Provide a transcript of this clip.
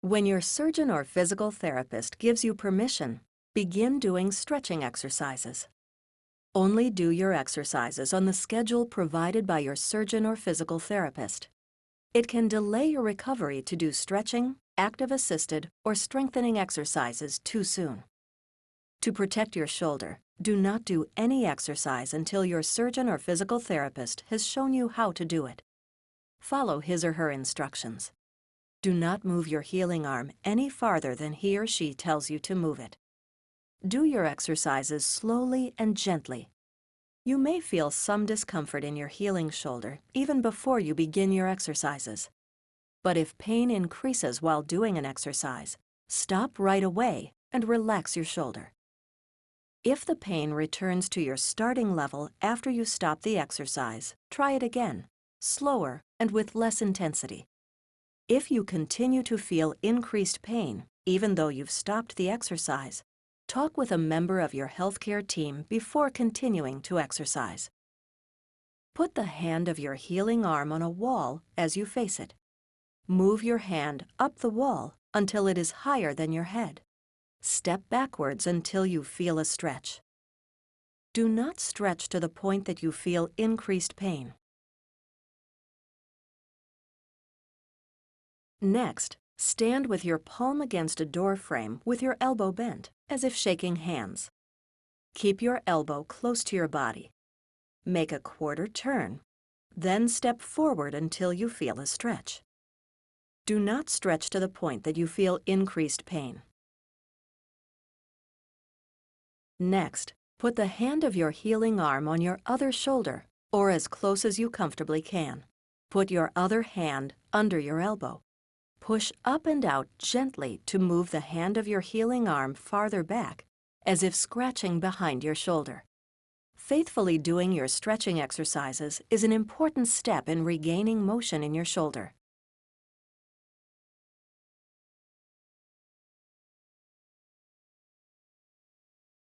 When your surgeon or physical therapist gives you permission, begin doing stretching exercises. Only do your exercises on the schedule provided by your surgeon or physical therapist. It can delay your recovery to do stretching, active-assisted, or strengthening exercises too soon. To protect your shoulder, do not do any exercise until your surgeon or physical therapist has shown you how to do it. Follow his or her instructions. Do not move your healing arm any farther than he or she tells you to move it. Do your exercises slowly and gently. You may feel some discomfort in your healing shoulder even before you begin your exercises. But if pain increases while doing an exercise, stop right away and relax your shoulder. If the pain returns to your starting level after you stop the exercise, try it again, slower and with less intensity. If you continue to feel increased pain, even though you've stopped the exercise, talk with a member of your healthcare team before continuing to exercise. Put the hand of your healing arm on a wall as you face it. Move your hand up the wall until it is higher than your head. Step backwards until you feel a stretch. Do not stretch to the point that you feel increased pain. Next, stand with your palm against a door frame with your elbow bent, as if shaking hands. Keep your elbow close to your body. Make a quarter turn, then step forward until you feel a stretch. Do not stretch to the point that you feel increased pain. Next, put the hand of your healing arm on your other shoulder, or as close as you comfortably can. Put your other hand under your elbow. Push up and out gently to move the hand of your healing arm farther back, as if scratching behind your shoulder. Faithfully doing your stretching exercises is an important step in regaining motion in your shoulder.